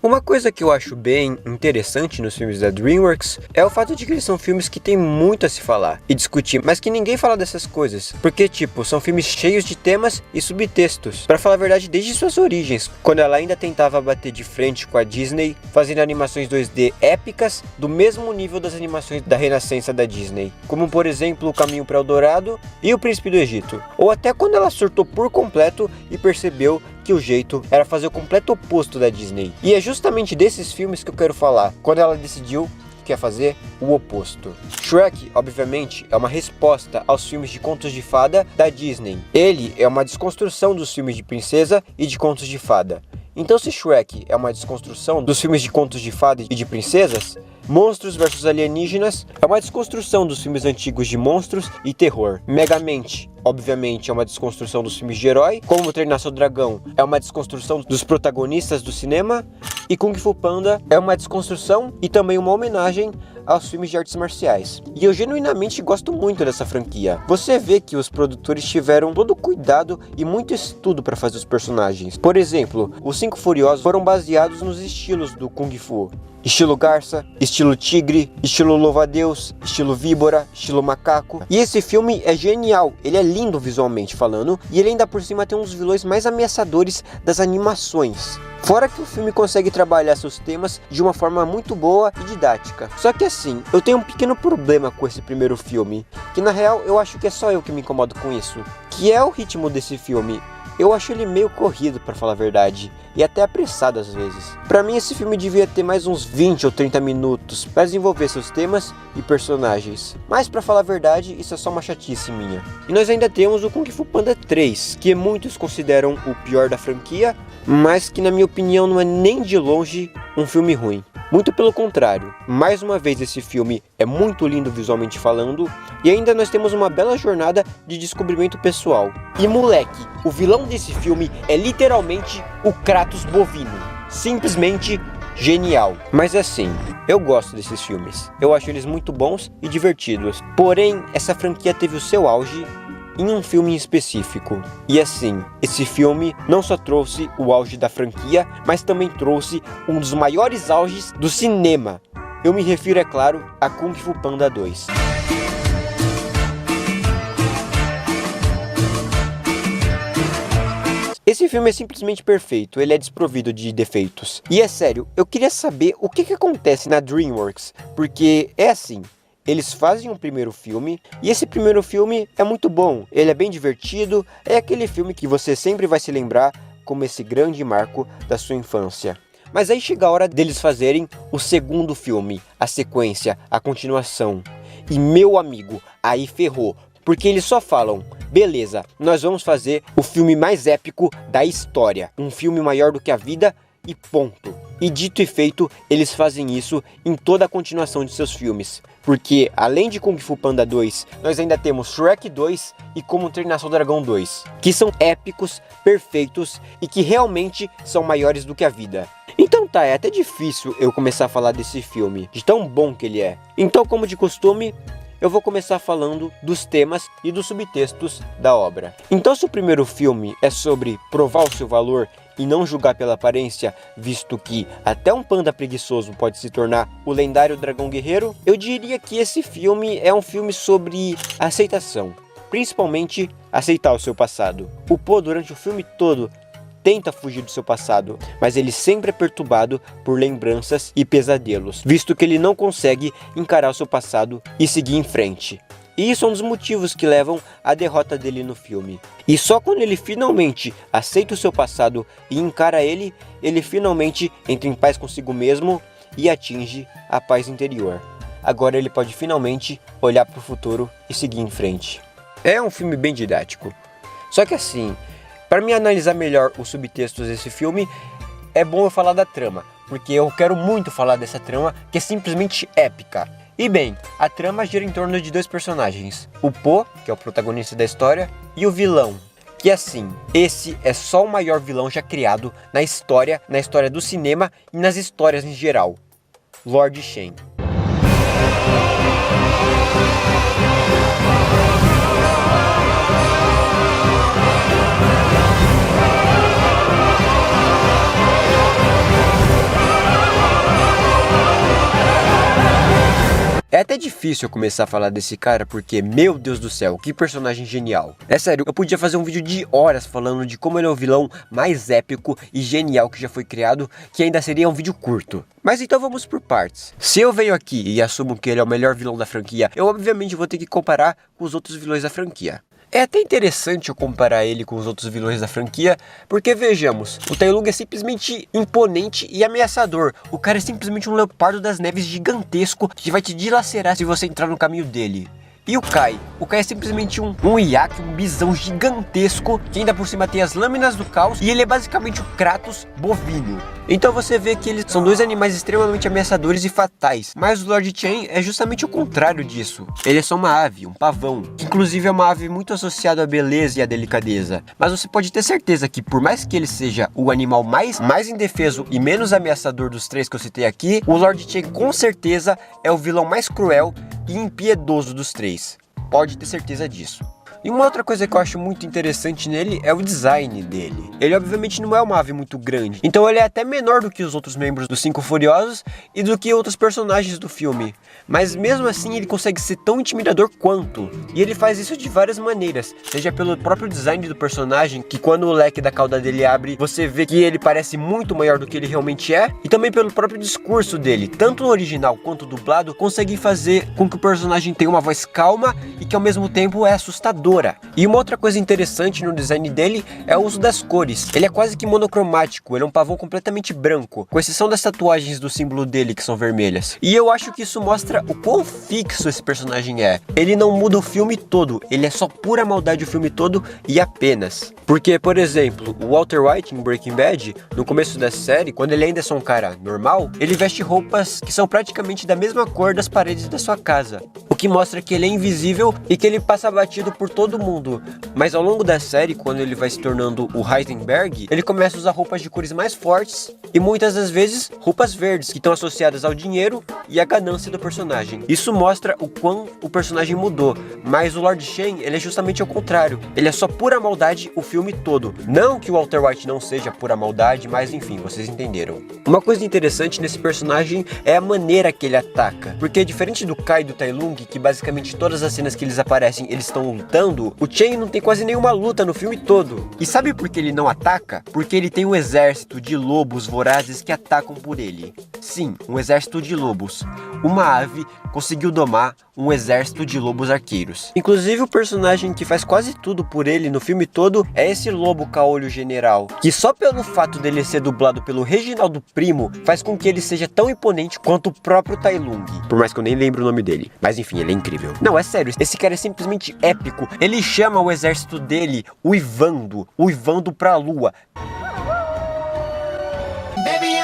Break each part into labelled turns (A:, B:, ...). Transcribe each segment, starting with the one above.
A: Uma coisa que eu acho bem interessante nos filmes da DreamWorks é o fato de que eles são filmes que tem muito a se falar e discutir, mas que ninguém fala dessas coisas, porque tipo, são filmes cheios de temas e subtextos. Pra falar a verdade, desde suas origens, quando ela ainda tentava bater de frente com a Disney, fazendo animações 2D épicas do mesmo nível das animações da renascença da Disney, como por exemplo O Caminho para Eldorado e O Príncipe do Egito, ou até quando ela surtou por completo e percebeu que o jeito era fazer o completo oposto da Disney. E é justamente desses filmes que eu quero falar, quando ela decidiu que ia fazer o oposto. Shrek, obviamente, é uma resposta aos filmes de contos de fada da Disney. Ele é uma desconstrução dos filmes de princesa e de contos de fada. Então, se Shrek é uma desconstrução dos filmes de contos de fada e de princesas, Monstros vs Alienígenas é uma desconstrução dos filmes antigos de monstros e terror. Megamente, obviamente, é uma desconstrução dos filmes de herói. Como Treinar Seu Dragão é uma desconstrução dos protagonistas do cinema. E Kung Fu Panda é uma desconstrução e também uma homenagem aos filmes de artes marciais. E eu genuinamente gosto muito dessa franquia. Você vê que os produtores tiveram todo o cuidado e muito estudo para fazer os personagens. Por exemplo, os 5 Furiosos foram baseados nos estilos do Kung Fu. Estilo garça, estilo tigre, estilo louva-a-Deus, estilo víbora, estilo macaco. E esse filme é genial, ele é lindo visualmente falando, e ele ainda por cima tem um dos vilões mais ameaçadores das animações. Fora que o filme consegue trabalhar seus temas de uma forma muito boa e didática. Só que assim, eu tenho um pequeno problema com esse primeiro filme, que na real eu acho que é só eu que me incomodo com isso, que é o ritmo desse filme. Eu acho ele meio corrido, pra falar a verdade, e até apressado às vezes. Pra mim esse filme devia ter mais uns 20 ou 30 minutos pra desenvolver seus temas e personagens. Mas pra falar a verdade, isso é só uma chatice minha. E nós ainda temos o Kung Fu Panda 3, que muitos consideram o pior da franquia, mas que na minha opinião não é nem de longe um filme ruim. Muito pelo contrário, mais uma vez esse filme é muito lindo visualmente falando, e ainda nós temos uma bela jornada de descobrimento pessoal. E moleque, o vilão desse filme é literalmente o Kratos bovino. Simplesmente genial. Mas assim, eu gosto desses filmes. Eu acho eles muito bons e divertidos. Porém, essa franquia teve o seu auge em um filme em específico. E assim, esse filme não só trouxe o auge da franquia, mas também trouxe um dos maiores auges do cinema. Eu me refiro, é claro, a Kung Fu Panda 2. Esse filme é simplesmente perfeito, ele é desprovido de defeitos. E é sério, eu queria saber o que acontece na DreamWorks, porque é assim, eles fazem um primeiro filme, e esse primeiro filme é muito bom, ele é bem divertido, é aquele filme que você sempre vai se lembrar como esse grande marco da sua infância. Mas aí chega a hora deles fazerem o segundo filme, a sequência, a continuação. E meu amigo, aí ferrou, porque eles só falam: beleza, nós vamos fazer o filme mais épico da história, um filme maior do que a vida e ponto. E dito e feito, eles fazem isso em toda a continuação de seus filmes. Porque além de Kung Fu Panda 2, nós ainda temos Shrek 2 e Como Treinar Seu Dragão 2, que são épicos, perfeitos e que realmente são maiores do que a vida. Então tá, é até difícil eu começar a falar desse filme, de tão bom que ele é. Então, como de costume, eu vou começar falando dos temas e dos subtextos da obra. Então, se o primeiro filme é sobre provar o seu valor e não julgar pela aparência, visto que até um panda preguiçoso pode se tornar o lendário dragão guerreiro, eu diria que esse filme é um filme sobre aceitação, principalmente aceitar o seu passado. O Po, durante o filme todo, tenta fugir do seu passado, mas ele sempre é perturbado por lembranças e pesadelos, visto que ele não consegue encarar o seu passado e seguir em frente. E isso é um dos motivos que levam à derrota dele no filme. E só quando ele finalmente aceita o seu passado e encara ele, ele finalmente entra em paz consigo mesmo e atinge a paz interior. Agora ele pode finalmente olhar para o futuro e seguir em frente. É um filme bem didático. Só que assim, para me analisar melhor os subtextos desse filme, é bom eu falar da trama, porque eu quero muito falar dessa trama que é simplesmente épica. E bem, a trama gira em torno de 2 personagens, o Po, que é o protagonista da história, e o vilão, que assim, esse é só o maior vilão já criado na história do cinema e nas histórias em geral, Lord Shen. difícil eu começar a falar desse cara porque, meu Deus do céu, que personagem genial. É sério, eu podia fazer um vídeo de horas falando de como ele é o vilão mais épico e genial que já foi criado, que ainda seria um vídeo curto. Mas então vamos por partes. Se eu venho aqui e assumo que ele é o melhor vilão da franquia, eu obviamente vou ter que comparar com os outros vilões da franquia. É até interessante eu comparar ele com os outros vilões da franquia, porque vejamos, o Tai Lung é simplesmente imponente e ameaçador. O cara é simplesmente um leopardo das neves gigantesco que vai te dilacerar se você entrar no caminho dele. E o Kai é simplesmente um Yaki, um bisão gigantesco, que ainda por cima tem as lâminas do caos, e ele é basicamente o Kratos bovino. Então você vê que eles são dois animais extremamente ameaçadores e fatais, mas o Lord Chen é justamente o contrário disso. Ele é só uma ave, um pavão, que inclusive é uma ave muito associada à beleza e à delicadeza. Mas você pode ter certeza que por mais que ele seja o animal mais indefeso e menos ameaçador dos três que eu citei aqui, o Lord Chen com certeza é o vilão mais cruel e impiedoso dos três. Pode ter certeza disso. E uma outra coisa que eu acho muito interessante nele é o design dele. Ele obviamente não é uma ave muito grande, então ele é até menor do que os outros membros dos Cinco Furiosos e do que outros personagens do filme. Mas mesmo assim ele consegue ser tão intimidador quanto. E ele faz isso de várias maneiras, seja pelo próprio design do personagem, que quando o leque da cauda dele abre, você vê que ele parece muito maior do que ele realmente é, e também pelo próprio discurso dele, tanto no original quanto dublado, consegue fazer com que o personagem tenha uma voz calma e que ao mesmo tempo é assustador. E uma outra coisa interessante no design dele é o uso das cores. Ele é quase que monocromático, ele é um pavão completamente branco, com exceção das tatuagens do símbolo dele que são vermelhas. E eu acho que isso mostra o quão fixo esse personagem é. Ele não muda o filme todo, ele é só pura maldade o filme todo e apenas. Porque, por exemplo, o Walter White em Breaking Bad, no começo da série, quando ele ainda é só um cara normal, ele veste roupas que são praticamente da mesma cor das paredes da sua casa. O que mostra que ele é invisível e que ele passa batido por todo mundo. Mas ao longo da série, quando ele vai se tornando o Heisenberg, ele começa a usar roupas de cores mais fortes e muitas das vezes roupas verdes, que estão associadas ao dinheiro e à ganância do personagem. Isso mostra o quão o personagem mudou, mas o Lord Chen, ele é justamente ao contrário. Ele é só pura maldade o filme todo. Não que o Walter White não seja pura maldade, mas enfim, vocês entenderam. Uma coisa interessante nesse personagem é a maneira que ele ataca, porque diferente do Kai e do Tai Lung, que basicamente todas as cenas que eles aparecem, eles estão lutando, o Chen não tem quase nenhuma luta no filme todo. E sabe por que ele não ataca? Porque ele tem um exército de lobos vorazes que atacam por ele. Sim, um exército de lobos. Uma ave conseguiu domar um exército de lobos arqueiros. Inclusive o personagem que faz quase tudo por ele no filme todo é esse lobo caolho general, que só pelo fato dele ser dublado pelo Reginaldo Primo faz com que ele seja tão imponente quanto o próprio Tai Lung. Por mais que eu nem lembre o nome dele. Mas enfim, ele é incrível. Não, é sério, esse cara é simplesmente épico. Ele chama o exército dele, o Ivando pra lua. Baby,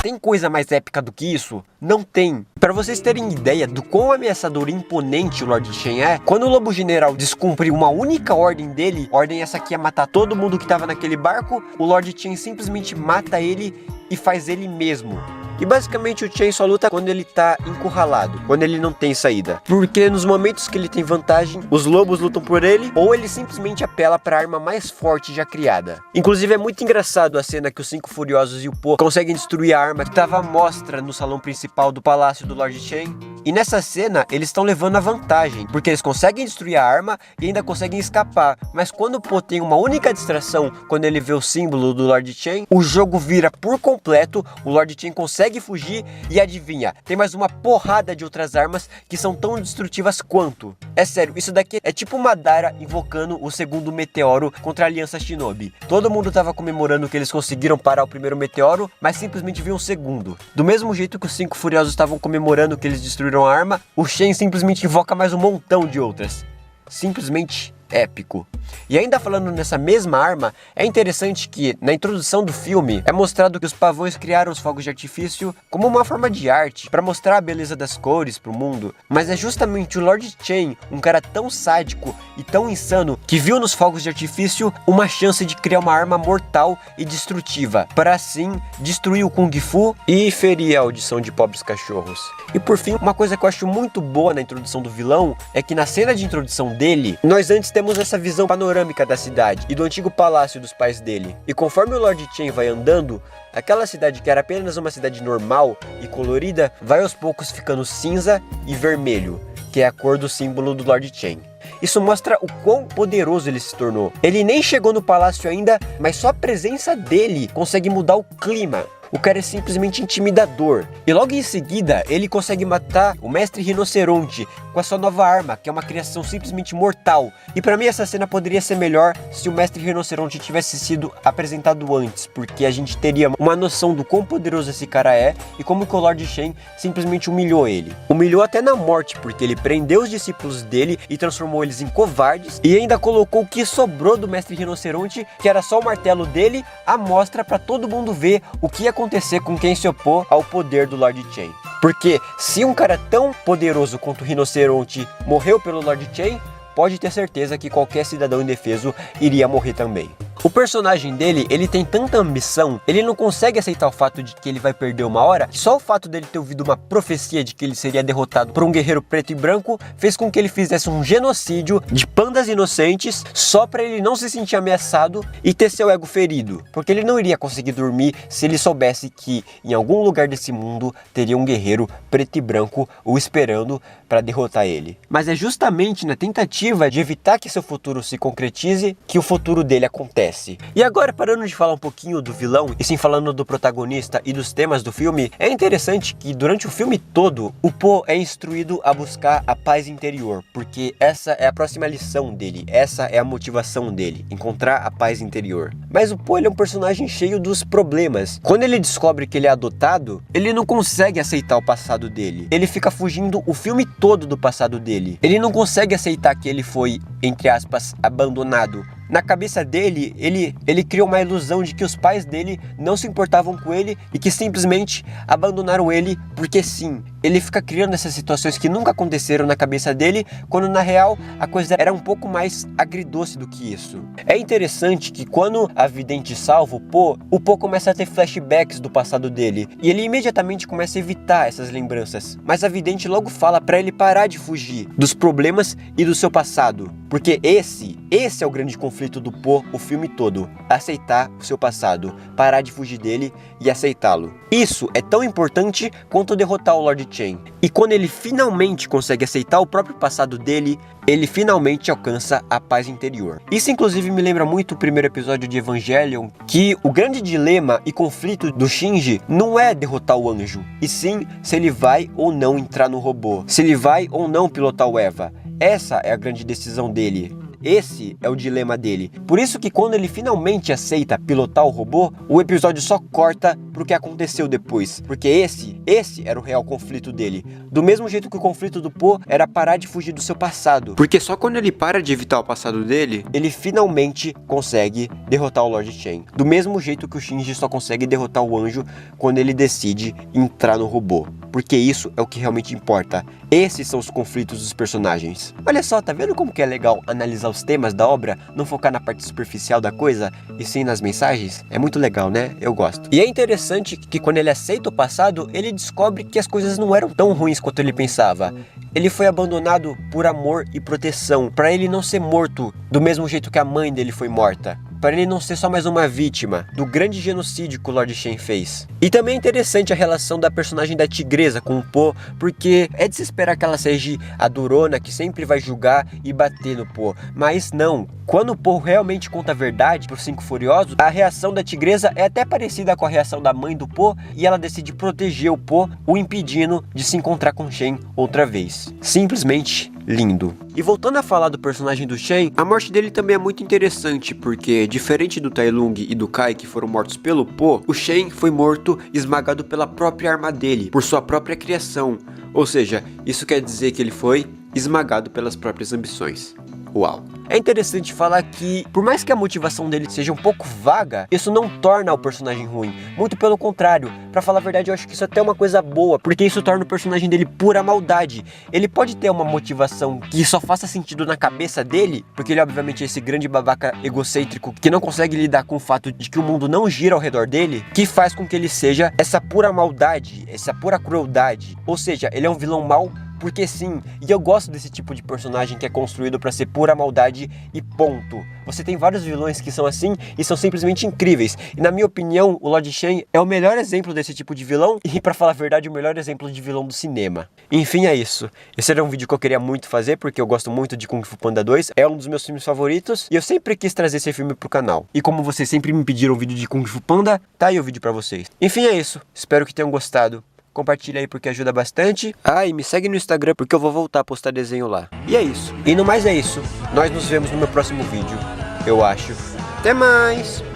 A: tem coisa mais épica do que isso? Não tem. Para vocês terem ideia do quão ameaçador e imponente o Lord Chen é, quando o Lobo General descumpre uma única ordem dele, ordem essa que é matar todo mundo que estava naquele barco, o Lord Chen simplesmente mata ele e faz ele mesmo. E basicamente o Chen só luta quando ele tá encurralado, quando ele não tem saída. Porque nos momentos que ele tem vantagem, os lobos lutam por ele, ou ele simplesmente apela para a arma mais forte já criada. Inclusive é muito engraçado a cena que os Cinco Furiosos e o Po conseguem destruir a arma que estava à mostra no salão principal do palácio do Lord Chen. E nessa cena eles estão levando a vantagem, porque eles conseguem destruir a arma e ainda conseguem escapar. Mas quando o Po tem uma única distração, quando ele vê o símbolo do Lord Chen, o jogo vira por completo, o Lord Chen consegue fugir e adivinha, tem mais uma porrada de outras armas que são tão destrutivas quanto. É sério, isso daqui é tipo Madara invocando o segundo meteoro contra a Aliança Shinobi. Todo mundo tava comemorando que eles conseguiram parar o primeiro meteoro, mas simplesmente viu um segundo. Do mesmo jeito que os Cinco Furiosos estavam comemorando que eles destruíram a arma, o Shen simplesmente invoca mais um montão de outras. Simplesmente épico. E ainda falando nessa mesma arma, é interessante que na introdução do filme é mostrado que os pavões criaram os fogos de artifício como uma forma de arte para mostrar a beleza das cores pro mundo, mas é justamente o Lord Chen, um cara tão sádico e tão insano, que viu nos fogos de artifício uma chance de criar uma arma mortal e destrutiva, para assim destruir o Kung Fu e ferir a audição de pobres cachorros. E por fim, uma coisa que eu acho muito boa na introdução do vilão é que na cena de introdução dele, nós antes temos essa visão panorâmica da cidade e do antigo palácio dos pais dele. E conforme o Lord Chen vai andando, aquela cidade que era apenas uma cidade normal e colorida, vai aos poucos ficando cinza e vermelho, que é a cor do símbolo do Lord Chen. Isso mostra o quão poderoso ele se tornou. Ele nem chegou no palácio ainda, mas só a presença dele consegue mudar o clima. O cara é simplesmente intimidador. E logo em seguida, ele consegue matar o Mestre Rinoceronte com a sua nova arma, que é uma criação simplesmente mortal. E pra mim essa cena poderia ser melhor se o Mestre Rinoceronte tivesse sido apresentado antes, porque a gente teria uma noção do quão poderoso esse cara é e como que o Lord Chen simplesmente humilhou ele. Humilhou até na morte, porque ele prendeu os discípulos dele e transformou eles em covardes e ainda colocou o que sobrou do Mestre Rinoceronte, que era só o martelo dele, à mostra pra todo mundo ver o que ia acontecer com quem se opor ao poder do Lord Chen. Porque se um cara tão poderoso quanto o Rinoceronte morreu pelo Lord Chen, pode ter certeza que qualquer cidadão indefeso iria morrer também. O personagem dele, ele tem tanta ambição, ele não consegue aceitar o fato de que ele vai perder uma hora, que só o fato dele ter ouvido uma profecia de que ele seria derrotado por um guerreiro preto e branco, fez com que ele fizesse um genocídio de pandas inocentes, só para ele não se sentir ameaçado e ter seu ego ferido. Porque ele não iria conseguir dormir se ele soubesse que em algum lugar desse mundo teria um guerreiro preto e branco o esperando para derrotar ele. Mas é justamente na tentativa de evitar que seu futuro se concretize que o futuro dele acontece. E agora, parando de falar um pouquinho do vilão, e sim falando do protagonista e dos temas do filme, é interessante que durante o filme todo, o Po é instruído a buscar a paz interior, porque essa é a próxima lição dele, essa é a motivação dele, encontrar a paz interior. Mas o Po, ele é um personagem cheio dos problemas. Quando ele descobre que ele é adotado, ele não consegue aceitar o passado dele. Ele fica fugindo o filme todo do passado dele. Ele não consegue aceitar que ele foi, entre aspas, abandonado. Na cabeça dele, ele criou uma ilusão de que os pais dele não se importavam com ele e que simplesmente abandonaram ele porque sim. Ele fica criando essas situações que nunca aconteceram na cabeça dele, quando na real a coisa era um pouco mais agridoce do que isso. É interessante que quando a vidente salva o Po começa a ter flashbacks do passado dele e ele imediatamente começa a evitar essas lembranças. Mas a vidente logo fala para ele parar de fugir dos problemas e do seu passado, porque esse é o grande conflito do Po o filme todo, aceitar o seu passado, parar de fugir dele e aceitá-lo. Isso é tão importante quanto derrotar o Lord Chen. E quando ele finalmente consegue aceitar o próprio passado dele, ele finalmente alcança a paz interior. Isso inclusive me lembra muito o primeiro episódio de Evangelion, que o grande dilema e conflito do Shinji não é derrotar o anjo, e sim se ele vai ou não entrar no robô, se ele vai ou não pilotar o Eva. Essa é a grande decisão dele. Esse é o dilema dele. Por isso que quando ele finalmente aceita pilotar o robô, o episódio só corta pro que aconteceu depois. Porque esse era o real conflito dele. Do mesmo jeito que o conflito do Po era parar de fugir do seu passado. Porque só quando ele para de evitar o passado dele, ele finalmente consegue derrotar o Lord Chen. Do mesmo jeito que o Shinji só consegue derrotar o anjo quando ele decide entrar no robô. Porque isso é o que realmente importa. Esses são os conflitos dos personagens. Olha só, tá vendo como que é legal analisar os temas da obra, não focar na parte superficial da coisa, e sim nas mensagens? É muito legal, né? Eu gosto. E é interessante que quando ele aceita o passado, ele descobre que as coisas não eram tão ruins quanto ele pensava. Ele foi abandonado por amor e proteção, para ele não ser morto do mesmo jeito que a mãe dele foi morta. Para ele não ser só mais uma vítima do grande genocídio que o Lord Chen fez. E também é interessante a relação da personagem da tigresa com o Po, porque é de se esperar que ela seja a durona que sempre vai julgar e bater no Po. Mas não, quando o Po realmente conta a verdade pros Cinco Furiosos, a reação da tigresa é até parecida com a reação da mãe do Po, e ela decide proteger o Po, o impedindo de se encontrar com Shen outra vez. Simplesmente lindo. E voltando a falar do personagem do Shen, a morte dele também é muito interessante, porque diferente do Tai Lung e do Kai, que foram mortos pelo Po, o Shen foi morto esmagado pela própria arma dele, por sua própria criação. Ou seja, isso quer dizer que ele foi esmagado pelas próprias ambições. Uau! É interessante falar que, por mais que a motivação dele seja um pouco vaga, isso não torna o personagem ruim. Muito pelo contrário. Pra falar a verdade, eu acho que isso até é uma coisa boa, porque isso torna o personagem dele pura maldade. Ele pode ter uma motivação que só faça sentido na cabeça dele, porque ele obviamente é esse grande babaca egocêntrico que não consegue lidar com o fato de que o mundo não gira ao redor dele, que faz com que ele seja essa pura maldade, essa pura crueldade. Ou seja, ele é um vilão mau porque sim, e eu gosto desse tipo de personagem que é construído pra ser pura maldade e ponto. Você tem vários vilões que são assim e são simplesmente incríveis, e na minha opinião, o Lord Shen é o melhor exemplo desse tipo de vilão, e pra falar a verdade, o melhor exemplo de vilão do cinema. Enfim, é isso. Esse era um vídeo que eu queria muito fazer, porque eu gosto muito de Kung Fu Panda 2, é um dos meus filmes favoritos, e eu sempre quis trazer esse filme pro canal. E como vocês sempre me pediram um vídeo de Kung Fu Panda, tá aí o vídeo pra vocês. Enfim, é isso. Espero que tenham gostado. Compartilha aí porque ajuda bastante. Ah, e me segue no Instagram porque eu vou voltar a postar desenho lá. E é isso. E no mais é isso. Nós nos vemos no meu próximo vídeo, eu acho. Até mais!